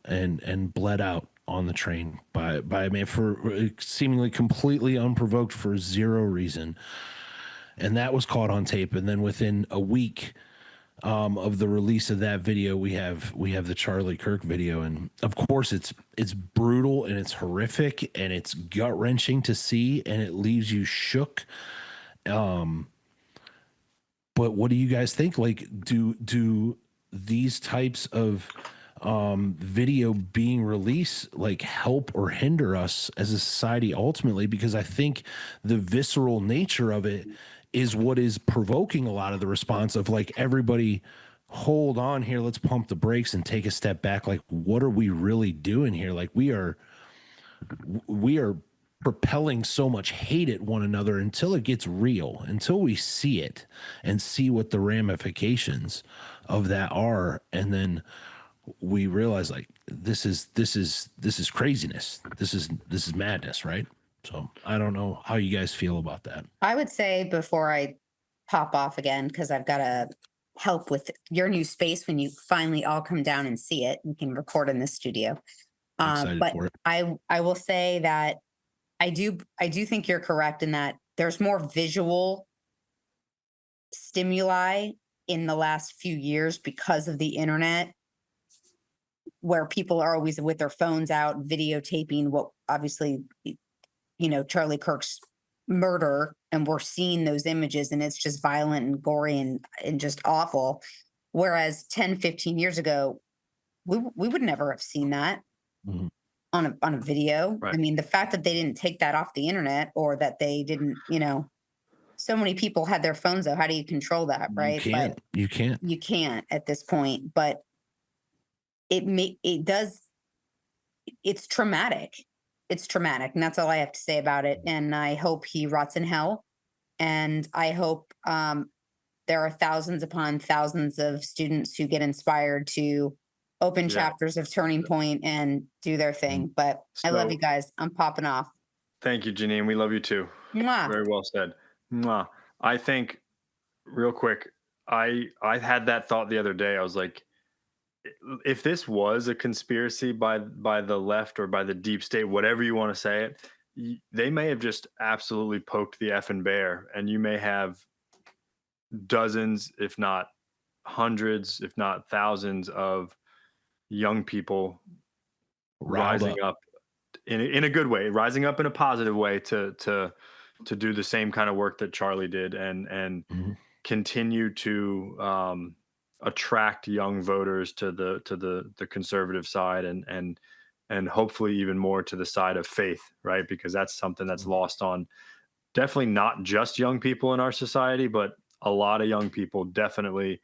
and bled out on the train by a man for seemingly completely unprovoked for zero reason, and that was caught on tape. And then within a week of the release of that video, we have the Charlie Kirk video, and of course it's brutal and it's horrific and it's gut wrenching to see, and it leaves you shook. But what do you guys think? Like, do these types of video being released like help or hinder us as a society ultimately? Because I think the visceral nature of it is what is provoking a lot of the response of like everybody hold on here, let's pump the brakes and take a step back. Like, what are we really doing here? Like, we are propelling so much hate at one another until it gets real, until we see it and see what the ramifications of that are, and then we realize like this is craziness. This is madness, right? So I don't know how you guys feel about that. I would say before I pop off again, because I've got to help with your new space when you finally all come down and see it. We can record in this studio. I'm excited But for it. I will say that I do think you're correct in that there's more visual stimuli in the last few years because of the internet, where people are always with their phones out videotaping what obviously Charlie Kirk's murder, and we're seeing those images and it's just violent and gory and just awful, whereas 10-15 years ago we would never have seen that Mhm. on a video. Right. I mean, the fact that they didn't take that off the internet, or that they didn't, so many people had their phones out. How do you control that, right? But You can't. you can't at this point. But it does. It's traumatic. It's traumatic, and that's all I have to say about it. And I hope he rots in hell. And I hope there are thousands upon thousands of students who get inspired to open Yeah. chapters of Turning Point and do their thing. But I love you So guys. I'm popping off. thank you, Janine. We love you too. Mwah. Very well said. Mwah. I think real quick, I had that thought the other day. I was like, if this was a conspiracy by the left or by the deep state, whatever you want to say it, they may have just absolutely poked the effing bear, and you may have dozens, if not hundreds, if not thousands of young people rising up in a good way, rising up in a positive way to do the same kind of work that Charlie did, and Mhm. continue to attract young voters to the conservative side, and hopefully even more to the side of faith, right? Because that's something that's lost on definitely not just young people in our society, but a lot of young people. Definitely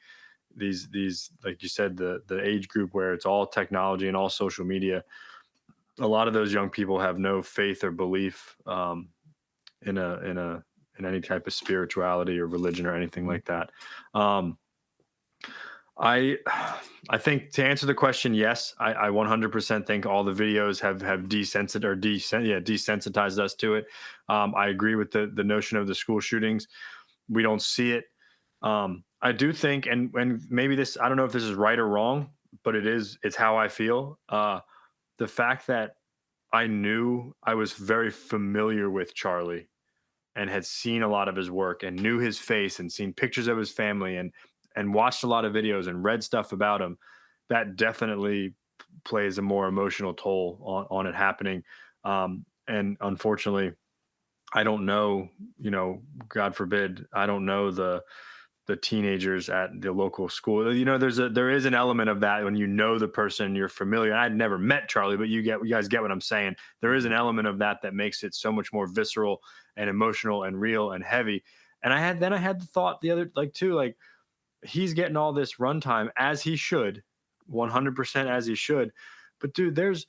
these like you said, the age group where it's all technology and all social media. A lot of those young people have no faith or belief in any type of spirituality or religion or anything like that. Um, I I think to answer the question, yes, I 100% think all the videos have desensitized us to it. I agree with the notion of the school shootings. We don't see it. I do think, and maybe this, I don't know if this is right or wrong, but it's how I feel. The fact that I was very familiar with Charlie and had seen a lot of his work and knew his face and seen pictures of his family and watched a lot of videos and read stuff about him, that definitely plays a more emotional toll on it happening. And unfortunately, I don't know, God forbid, I don't know the teenagers at the local school. There is an element of that when you know the person, you're familiar. I'd never met Charlie, but you guys get what I'm saying. There is an element of that makes it so much more visceral and emotional and real and heavy. And I had the thought the other, like, too, like, he's getting all this runtime as he should, 100% as he should. But dude, there's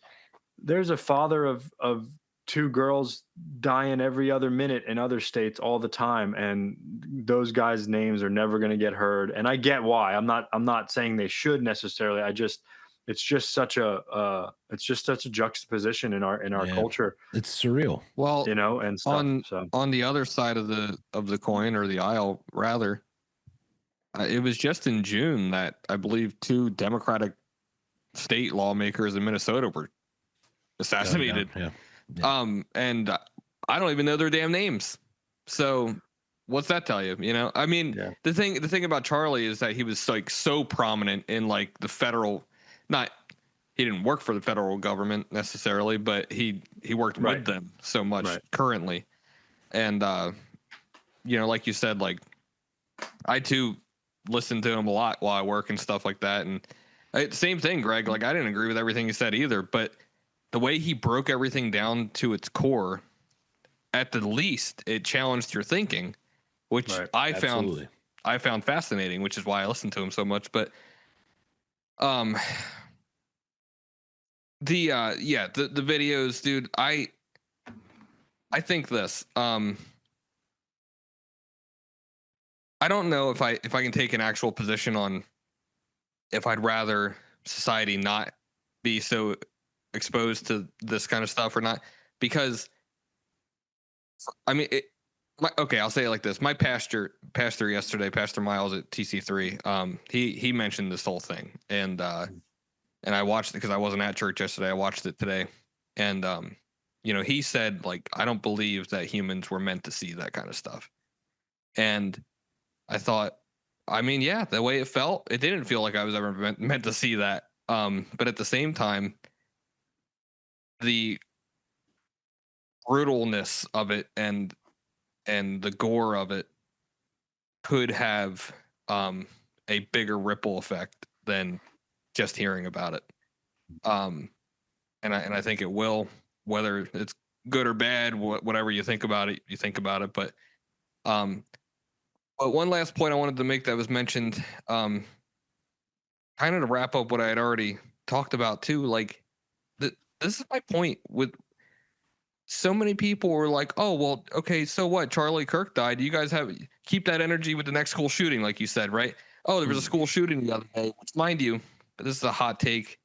a father of two girls dying every other minute in other states all the time, and those guys' names are never going to get heard. And I get why. I'm not saying they should necessarily. It's just such a juxtaposition in our Yeah. culture, It's surreal. Well, and stuff. So on the other side of the coin, or the aisle rather, it was just in June that I believe 2 Democratic state lawmakers in Minnesota were assassinated. Yeah. And I don't even know their damn names. So what's that tell you? I mean, Yeah. the thing about Charlie is that he was like so prominent in like the federal, he didn't work for the federal government necessarily, but he worked Right. with them so much Right. currently. And like you said, like, I too listen to him a lot while I work and stuff like that. And same thing, Greg. Like, I didn't agree with everything he said either, but the way he broke everything down to its core, at the least, it challenged your thinking, which Right. I Absolutely. found fascinating, which is why I listened to him so much. But the videos, dude, I think this. I don't know if I can take an actual position on if I'd rather society not be so exposed to this kind of stuff or not, because I mean, I'll say it like this. My pastor yesterday, Pastor Miles at TC3, he mentioned this whole thing, and I watched it because I wasn't at church yesterday. I watched it today, and he said, like, I don't believe that humans were meant to see that kind of stuff. And I thought, I mean, yeah, the way it felt, it didn't feel like I was ever meant to see that. But at the same time, the brutalness of it and the gore of it could have a bigger ripple effect than just hearing about it. And I think it will, whether it's good or bad, whatever you think about it, you think about it. But one last point I wanted to make that was mentioned, kind of to wrap up what I had already talked about too. Like, this is my point with so many people were like, oh, well, okay, so what? Charlie Kirk died. You guys keep that energy with the next school shooting, like you said, right? Oh, there was a school shooting the other day, which, mind you, this is a hot take,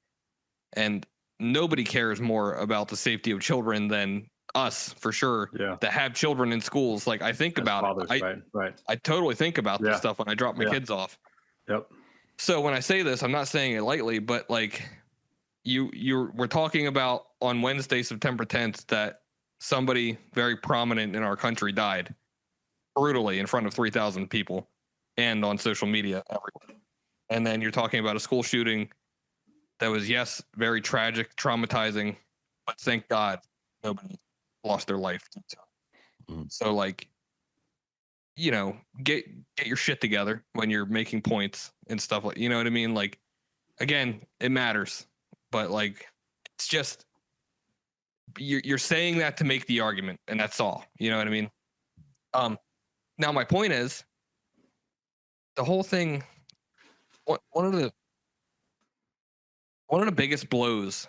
and nobody cares more about the safety of children than us, for sure. Yeah. That have children in schools. Like, I think about fathers, it. Right. I totally think about this stuff when I drop my kids off. Yep. So when I say this, I'm not saying it lightly, but like, we're talking about on Wednesday, September 10th, that somebody very prominent in our country died brutally in front of 3,000 people and on social media everywhere. And then you're talking about a school shooting that was, yes, very tragic, traumatizing, but thank God nobody lost their life. So like, you know, get your shit together when you're making points and stuff like, you know what I mean? Like, again, it matters, but like, it's just you're saying that to make the argument, and that's all. You know what I mean? Now my point is, the whole thing. One of the biggest blows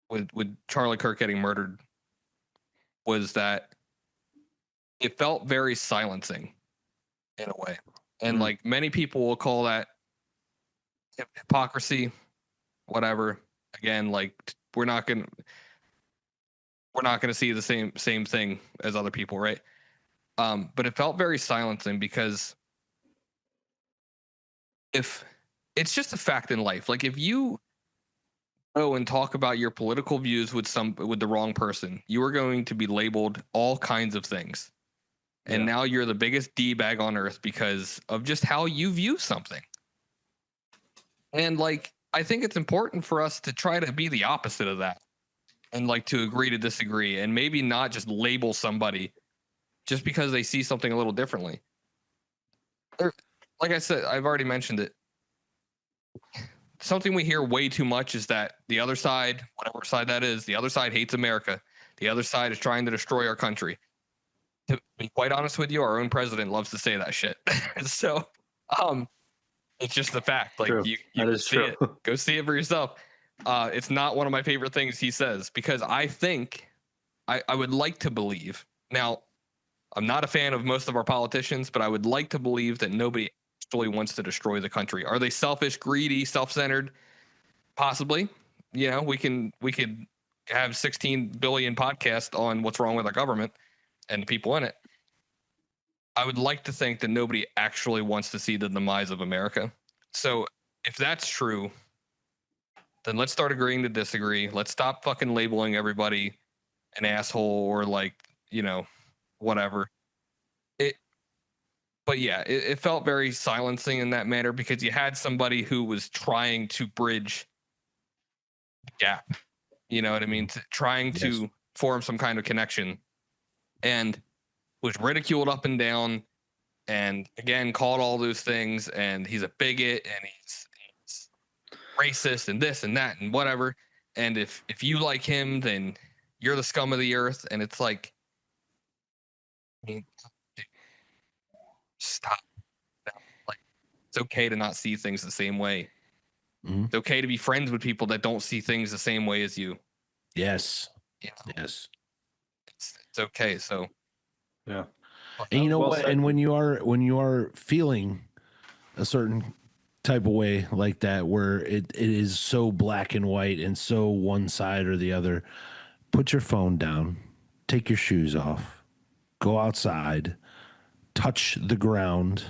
with Charlie Kirk getting murdered was that it felt very silencing in a way, and like many people will call that hypocrisy, whatever. Again, like we're not gonna see the same thing as other people, right? But it felt very silencing because if it's just a fact in life, like if you go and talk about your political views with the wrong person, you are going to be labeled all kinds of things. And now you're the biggest D-bag on earth because of just how you view something. And like, I think it's important for us to try to be the opposite of that and like to agree to disagree and maybe not just label somebody just because they see something a little differently. Like I said, I've already mentioned it. Something we hear way too much is that the other side, whatever side that is, the other side hates America. The other side is trying to destroy our country. To be quite honest with you, our own president loves to say that shit. So, it's just the fact. Like you see it, go see it for yourself. It's not one of my favorite things he says because I think I would like to believe. Now, I'm not a fan of most of our politicians, but I would like to believe that nobody actually wants to destroy the country. Are they selfish, greedy, self-centered? Possibly. You know, we could have 16 billion podcasts on what's wrong with our government and the people in it. I would like to think that nobody actually wants to see the demise of America. So if that's true, then let's start agreeing to disagree. Let's stop fucking labeling everybody an asshole or like, you know, whatever. But yeah, it felt very silencing in that manner because you had somebody who was trying to bridge the gap. You know what I mean? Trying to form some kind of connection, and was ridiculed up and down, and again called all those things. And he's a bigot, and he's racist, and this and that, and whatever. And if you like him, then you're the scum of the earth. And it's like, I mean, stop. Like, it's okay to not see things the same way. Mm-hmm. It's okay to be friends with people that don't see things the same way as you. Yes. You know? Yes. It's okay. So yeah. And you know what? Said. And when you are feeling a certain type of way like that, where it is so black and white and so one side or the other, put your phone down, take your shoes off, go outside, touch the ground,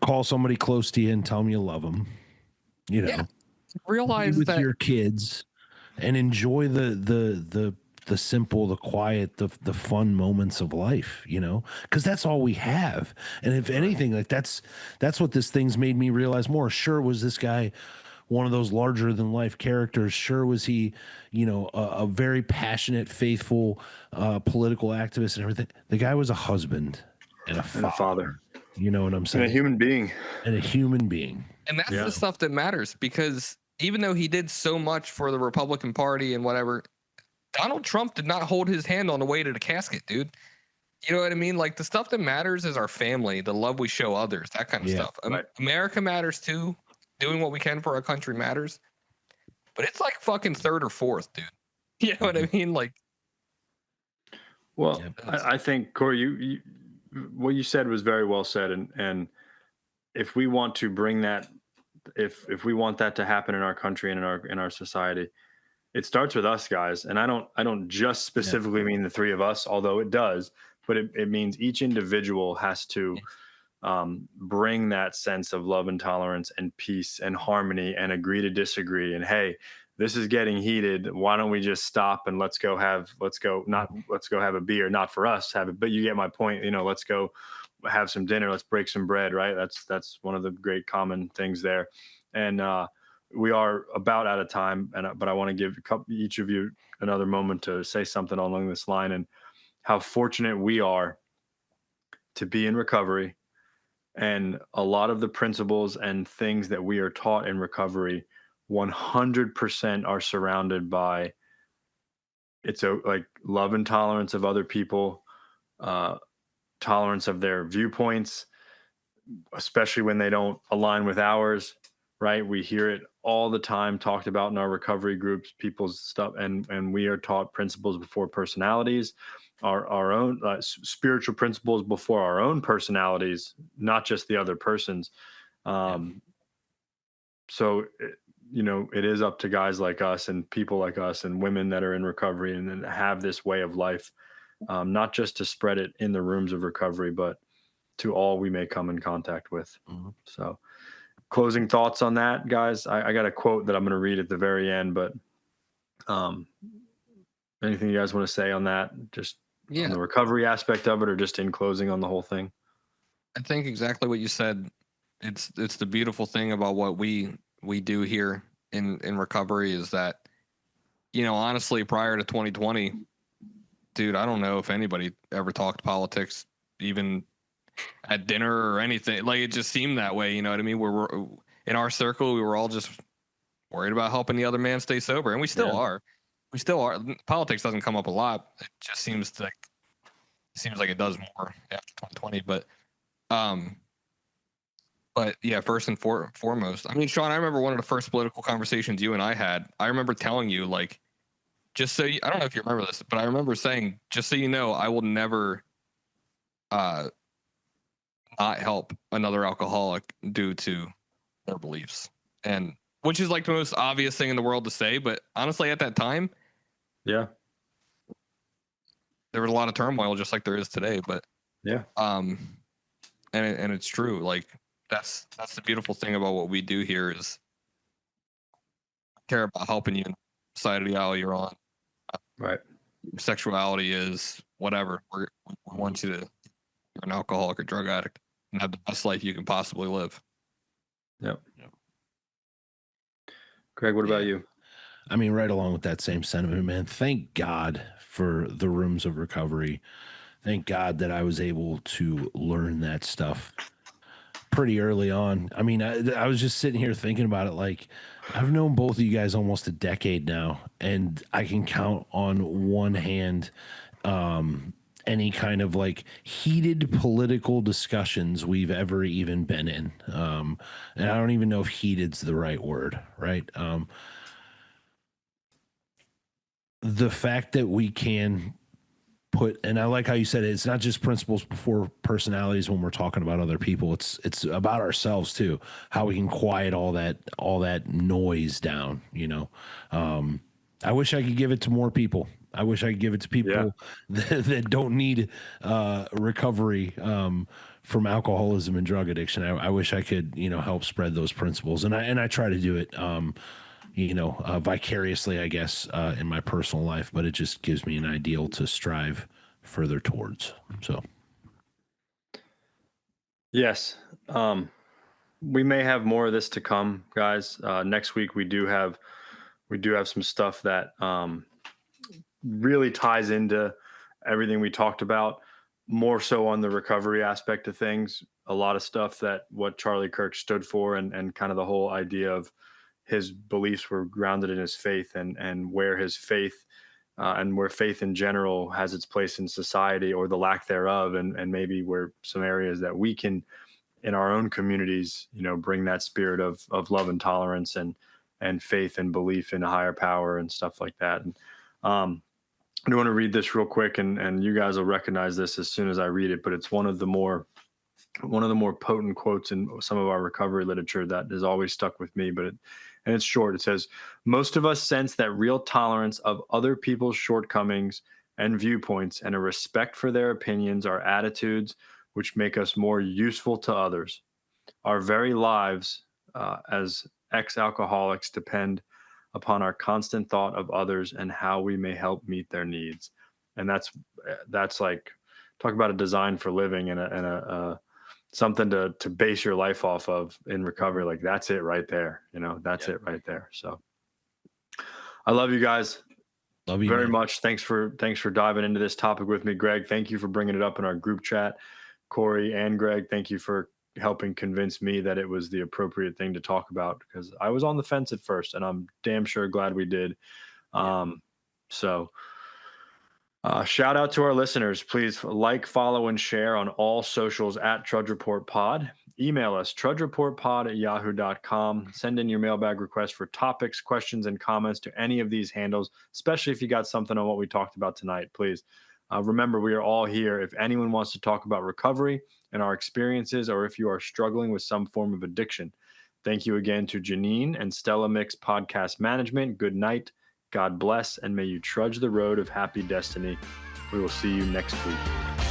call somebody close to you and tell them you love them. You know, realize be with that your kids and enjoy the simple, the quiet, the fun moments of life, you know, because that's all we have. And if anything, like that's what this thing's made me realize more. Sure, was this guy one of those larger than life characters? Sure, was he, you know, a very passionate, faithful, political activist and everything? The guy was a husband and a father. You know what I'm saying? And a human being. And that's the stuff that matters, because even though he did so much for the Republican Party and whatever, Donald Trump did not hold his hand on the way to the casket, dude. You know what I mean? Like, the stuff that matters is our family, the love we show others, that kind of stuff. Right. America matters too. Doing what we can for our country matters. But it's like fucking third or fourth, dude. You know what I mean? Like, well, I think, Corey, you what you said was very well said. And if we want to bring that, if we want that to happen in our country and in our society, it starts with us, guys. And I don't just specifically mean the three of us, although it does, but it means each individual has to bring that sense of love and tolerance and peace and harmony and agree to disagree. And hey, this is getting heated. Why don't we just stop and let's go have a beer, not for us have it, but you get my point. You know, let's go have some dinner. Let's break some bread. Right. That's one of the great common things there. And we are about out of time, but I want to give each of you another moment to say something along this line, and how fortunate we are to be in recovery. And a lot of the principles and things that we are taught in recovery 100% are surrounded by like love and tolerance of other people, uh, tolerance of their viewpoints, especially when they don't align with ours, right? We hear it all the time talked about in our recovery groups, people's stuff, and we are taught principles before personalities, our own spiritual principles before our own personalities, not just the other person's. So it is up to guys like us and people like us and women that are in recovery and have this way of life, not just to spread it in the rooms of recovery, but to all we may come in contact with. Mhm. So, closing thoughts on that, guys. I got a quote that I'm going to read at the very end, but anything you guys want to say on that, just on the recovery aspect of it, or just in closing on the whole thing? I think exactly what you said. It's the beautiful thing about what we do here in recovery is that, honestly, prior to 2020, dude, I don't know if anybody ever talked politics, even at dinner or anything. Like, it just seemed that way. You know what I mean? We're in our circle, we were all just worried about helping the other man stay sober, and we still are. We still are. Politics doesn't come up a lot. It just seems like it does more after 2020. But yeah, first and foremost, I mean, Sean, I remember one of the first political conversations you and I had. I remember telling you, like, just so I don't know if you remember this, but I remember saying, just so you know, I will never not help another alcoholic due to their beliefs, and which is like the most obvious thing in the world to say, but honestly, at that time, yeah, there was a lot of turmoil, just like there is today. But yeah, and it's true. Like, that's the beautiful thing about what we do here is care about helping you in the side of the aisle you're on. right. Your sexuality is whatever. We want you to. You're an alcoholic or drug addict and have the best life you can possibly live. Yep. Greg, what about you? I mean, right along with that same sentiment, man. Thank God for the rooms of recovery. Thank God that I was able to learn that stuff pretty early on. I mean, I was just sitting here thinking about it. Like, I've known both of you guys almost a decade now, and I can count on one hand any kind of like heated political discussions we've ever even been in. And I don't even know if heated's the right word, right? The fact that we can put, and I like how you said it, it's not just principles before personalities when we're talking about other people. It's about ourselves too, how we can quiet all that noise down, I wish I could give it to more people. I wish I could give it to people that don't need recovery from alcoholism and drug addiction. I wish I could, help spread those principles, and I try to do it vicariously, I guess, in my personal life, but it just gives me an ideal to strive further towards. So, yes, we may have more of this to come, guys. Next week we do have some stuff that really ties into everything we talked about, more so on the recovery aspect of things. A lot of stuff that what Charlie Kirk stood for, and kind of the whole idea of his beliefs were grounded in his faith, and where his faith and where faith in general has its place in society, or the lack thereof, and maybe where some areas that we can in our own communities, bring that spirit of love and tolerance and faith and belief in a higher power and stuff like that. And I do want to read this real quick, and you guys will recognize this as soon as I read it, but it's one of the more potent quotes in some of our recovery literature that has always stuck with me. And it's short. It says, "Most of us sense that real tolerance of other people's shortcomings and viewpoints, and a respect for their opinions, are attitudes which make us more useful to others. Our very lives as ex-alcoholics depend upon our constant thought of others and how we may help meet their needs." And that's like, talk about a design for living, and something to base your life off of in recovery. Like that's it right there. That's it right there. So I love you guys. Love you very man. much. Thanks for diving into this topic with me, Greg. Thank you for bringing it up in our group chat. Corey and Greg, thank you for helping convince me that it was the appropriate thing to talk about, because I was on the fence at first, and I'm damn sure glad we did. So shout out to our listeners. Please like, follow, and share on all socials at Trudge Report Pod. Email us, trudgereportpod@yahoo.com. Send in your mailbag requests for topics, questions, and comments to any of these handles, especially if you got something on what we talked about tonight, please. Remember, we are all here. If anyone wants to talk about recovery and our experiences, or if you are struggling with some form of addiction. Thank you again to Janine and Stella Mix Podcast Management. Good night. God bless, and may you trudge the road of happy destiny. We will see you next week.